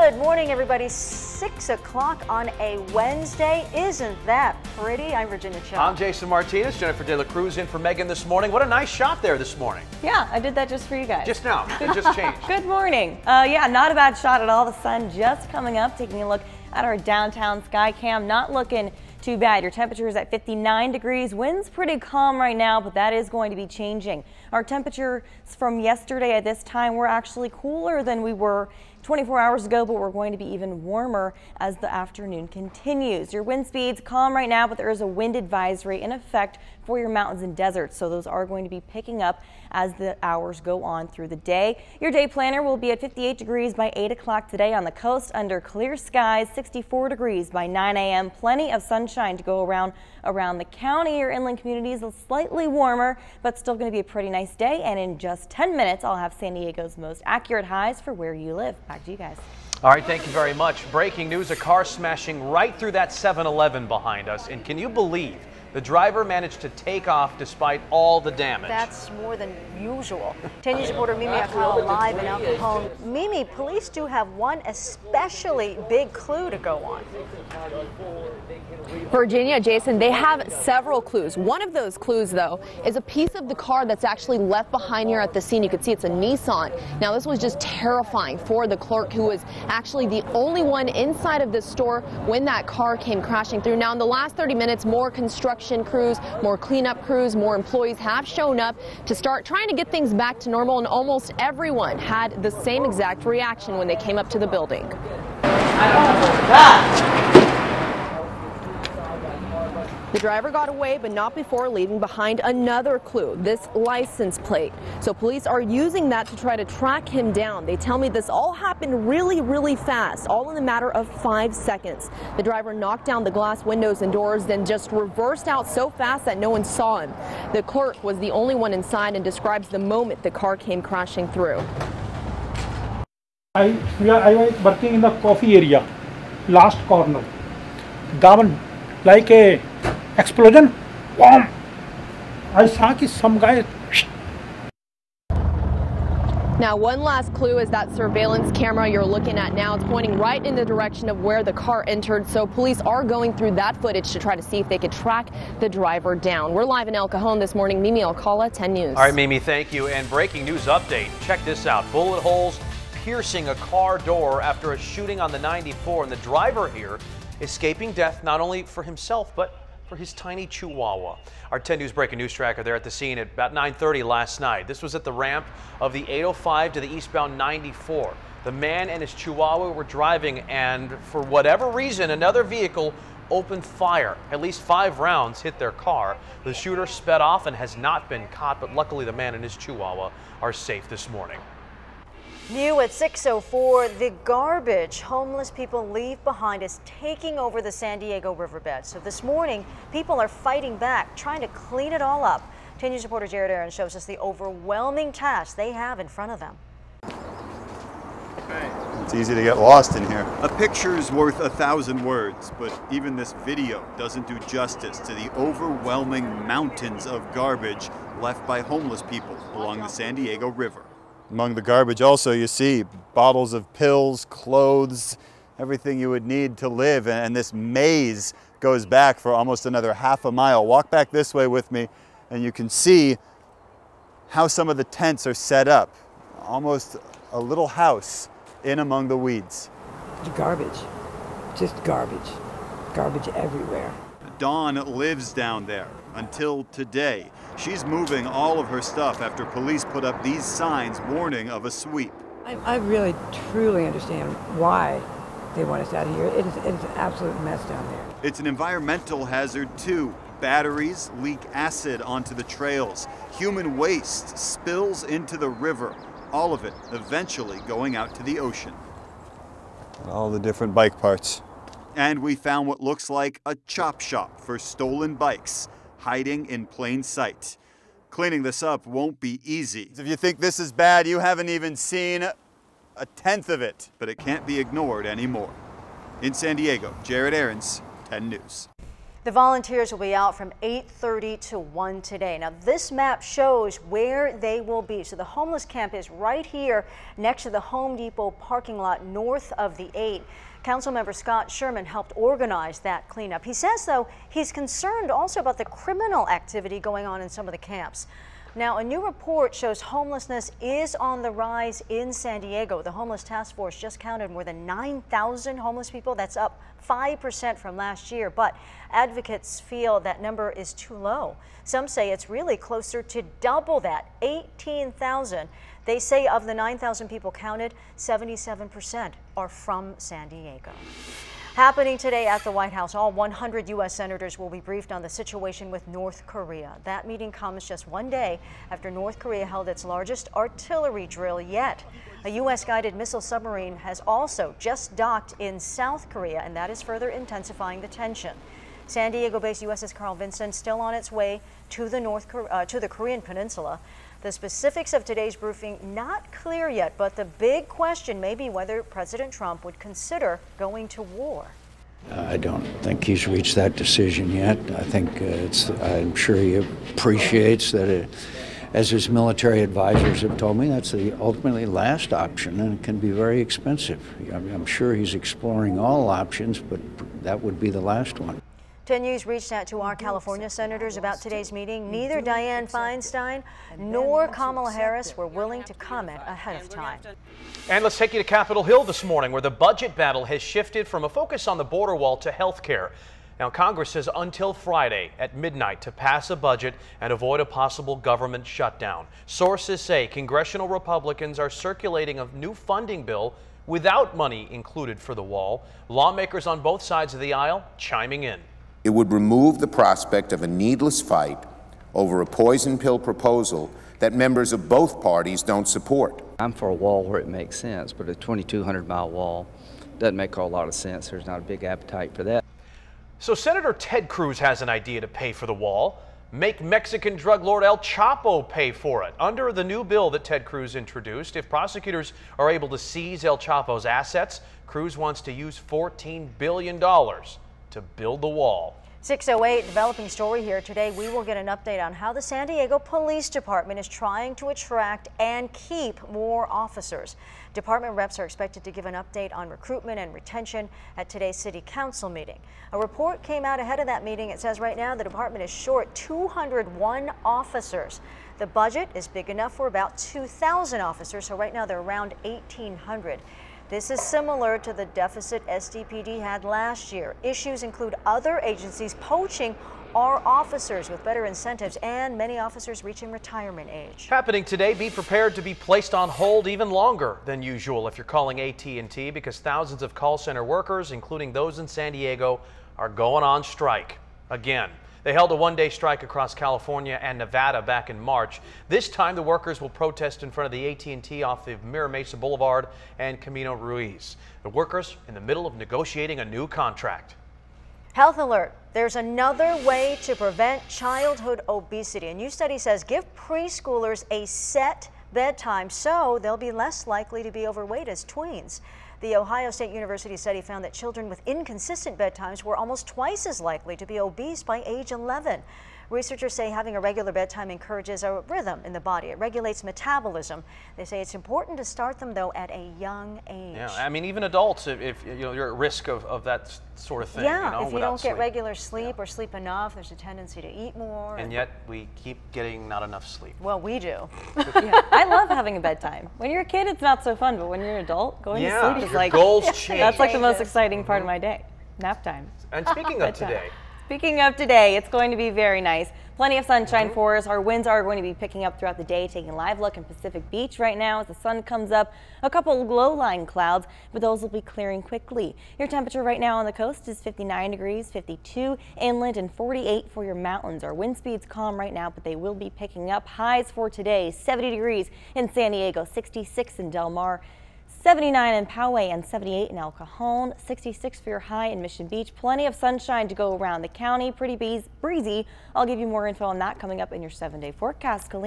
Good morning, everybody. 6 o'clock on a Wednesday. Isn't that pretty? I'm Virginia Cho. I'm Jason Martinez. Jennifer De La Cruz in for Megan this morning. What a nice shot there this morning. Yeah, I did that just for you guys. Just now. It just changed. Good morning. Yeah, not a bad shot at all. The sun just coming up. Taking a look at our downtown sky cam. Not looking too bad. Your temperature is at 59 degrees. Wind's pretty calm right now, but that is going to be changing. Our temperatures from yesterday at this time were actually cooler than we were 24 hours ago, but we're going to be even warmer as the afternoon continues. Your wind speeds calm right now, but there is a wind advisory in effect for your mountains and deserts, so those are going to be picking up as the hours go on through the day. Your day planner will be at 58 degrees by 8 o'clock today on the coast under clear skies, 64 degrees by 9 a.m. Plenty of sunshine to go around the county. Your inland communities are slightly warmer, but still going to be a pretty nice day. And in just 10 minutes, I'll have San Diego's most accurate highs for where you live. Back to you guys. All right, thank you very much. Breaking news, a car smashing right through that 7-Eleven behind us. And can you believe the driver managed to take off despite all the damage? That's more than usual. 10 News reporter Mimi Akala live in El Cajon. Mimi, police do have one especially big clue to go on. Virginia, Jason, they have several clues. One of those clues, though, is a piece of the car that's actually left behind here at the scene. You can see it's a Nissan. Now, this was just terrifying for the clerk, who was actually the only one inside of this store when that car came crashing through. Now, in the last 30 minutes, more construction crews, more cleanup crews, more employees have shown up to start trying to get things back to normal, and almost everyone had the same exact reaction when they came up to the building. I don't know that. The driver got away, but not before leaving behind another clue, this license plate. So police are using that to try to track him down. They tell me this all happened really fast, all in a matter of 5 seconds. The driver knocked down the glass windows and doors, then just reversed out so fast that no one saw him. The clerk was the only one inside and describes the moment the car came crashing through. I was working in the coffee area, last corner. Gone like a explosion. Boom! I saw some guy. Now, one last clue is that surveillance camera you're looking at now. It's pointing right in the direction of where the car entered. So police are going through that footage to try to see if they could track the driver down. We're live in El Cajon this morning. Mimi Alcala, 10 News. All right, Mimi, thank you. And breaking news update. Check this out. Bullet holes piercing a car door after a shooting on the 94. And the driver here escaping death not only for himself, but for his tiny Chihuahua. Our 10 News breaking news tracker there at the scene at about 9:30 last night. This was at the ramp of the 805 to the eastbound 94. The man and his Chihuahua were driving, and for whatever reason, another vehicle opened fire. At least 5 rounds hit their car. The shooter sped off and has not been caught, but luckily the man and his Chihuahua are safe this morning. New at 6:04, the garbage homeless people leave behind is taking over the San Diego riverbed. So this morning, people are fighting back, trying to clean it all up. 10 News reporter Jared Aaron shows us the overwhelming task they have in front of them. It's easy to get lost in here. A picture's worth 1,000 words, but even this video doesn't do justice to the overwhelming mountains of garbage left by homeless people along the San Diego River. Among the garbage also you see bottles of pills, clothes, everything you would need to live, and this maze goes back for almost another half a mile. Walk back this way with me and you can see how some of the tents are set up. Almost a little house in among the weeds. Garbage, just garbage, garbage everywhere. Dawn lives down there until today. She's moving all of her stuff after police put up these signs warning of a sweep. I really, truly understand why they want us out of here. It is an absolute mess down there. It's an environmental hazard too. Batteries leak acid onto the trails. Human waste spills into the river. All of it eventually going out to the ocean. All the different bike parts. And we found what looks like a chop shop for stolen bikes, hiding in plain sight. Cleaning this up won't be easy. If you think this is bad, you haven't even seen a tenth of it. But it can't be ignored anymore. In San Diego, Jared Aarons, 10 News. The volunteers will be out from 8:30 to 1 today. Now, this map shows where they will be. So the homeless camp is right here next to the Home Depot parking lot north of the 8. Councilmember Scott Sherman helped organize that cleanup. He says, though, he's concerned also about the criminal activity going on in some of the camps. Now, a new report shows homelessness is on the rise in San Diego. The Homeless Task Force just counted more than 9,000 homeless people. That's up 5% from last year, but advocates feel that number is too low. Some say it's really closer to double that, 18,000. They say of the 9,000 people counted, 77% are from San Diego. Happening today at the White House, all 100 U.S. senators will be briefed on the situation with North Korea. That meeting comes just one day after North Korea held its largest artillery drill yet. A U.S. guided missile submarine has also just docked in South Korea, and that is further intensifying the tension. San Diego-based USS Carl Vinson still on its way to the Korean peninsula. The specifics of today's briefing not clear yet, but the big question may be whether President Trump would consider going to war. I don't think he's reached that decision yet. I think I'm sure he appreciates that, as his military advisors have told me, that's the ultimately last option, and it can be very expensive. I'm sure he's exploring all options, but that would be the last one. 10 News reached out to our California senators about today's meeting. Neither Dianne Feinstein nor Kamala Harris were willing to comment ahead of time. And let's take you to Capitol Hill this morning, where the budget battle has shifted from a focus on the border wall to health care. Now, Congress has until Friday at midnight to pass a budget and avoid a possible government shutdown. Sources say congressional Republicans are circulating a new funding bill without money included for the wall. Lawmakers on both sides of the aisle chiming in. It would remove the prospect of a needless fight over a poison pill proposal that members of both parties don't support. I'm for a wall where it makes sense, but a 2,200-mile wall doesn't make a whole lot of sense. There's not a big appetite for that. So Senator Ted Cruz has an idea to pay for the wall. Make Mexican drug lord El Chapo pay for it. Under the new bill that Ted Cruz introduced, if prosecutors are able to seize El Chapo's assets, Cruz wants to use $14 billion to build the wall. 6:08, developing story here today. We will get an update on how the San Diego Police Department is trying to attract and keep more officers. Department reps are expected to give an update on recruitment and retention at today's City Council meeting. A report came out ahead of that meeting. It says right now the department is short 201 officers. The budget is big enough for about 2,000 officers, so right now they're around 1,800. This is similar to the deficit SDPD had last year. Issues include other agencies poaching our officers with better incentives and many officers reaching retirement age. Happening today, be prepared to be placed on hold even longer than usual if you're calling AT&T, because thousands of call center workers, including those in San Diego, are going on strike again. They held a one-day strike across California and Nevada back in March. This time, the workers will protest in front of the AT&T off of Mira Mesa Boulevard and Camino Ruiz. The workers in the middle of negotiating a new contract. Health alert. There's another way to prevent childhood obesity. A new study says give preschoolers a set bedtime so they'll be less likely to be overweight as tweens. The Ohio State University study found that children with inconsistent bedtimes were almost twice as likely to be obese by age 11. Researchers say having a regular bedtime encourages a rhythm in the body. It regulates metabolism. They say it's important to start them, though, at a young age. Yeah, I mean, even adults, if you know, you're at risk of that sort of thing. Yeah, you know, if you don't get regular sleep or sleep enough, there's a tendency to eat more. And yet we keep getting not enough sleep. Well, we do. Yeah, I love having a bedtime. When you're a kid, it's not so fun, but when you're an adult, going to sleep is like, goals change. That's like the most exciting part of my day, nap time. And speaking of today. Speaking of today, it's going to be very nice. Plenty of sunshine for us. Our winds are going to be picking up throughout the day, taking a live look in Pacific Beach right now as the sun comes up. A couple of low-lying clouds, but those will be clearing quickly. Your temperature right now on the coast is 59 degrees, 52 inland, and 48 for your mountains. Our wind speed's calm right now, but they will be picking up. Highs for today, 70 degrees in San Diego, 66 in Del Mar, 79 in Poway, and 78 in El Cajon, 66 for your high in Mission Beach. Plenty of sunshine to go around the county. Pretty breezy. I'll give you more info on that coming up in your 7-day forecast. Colleen.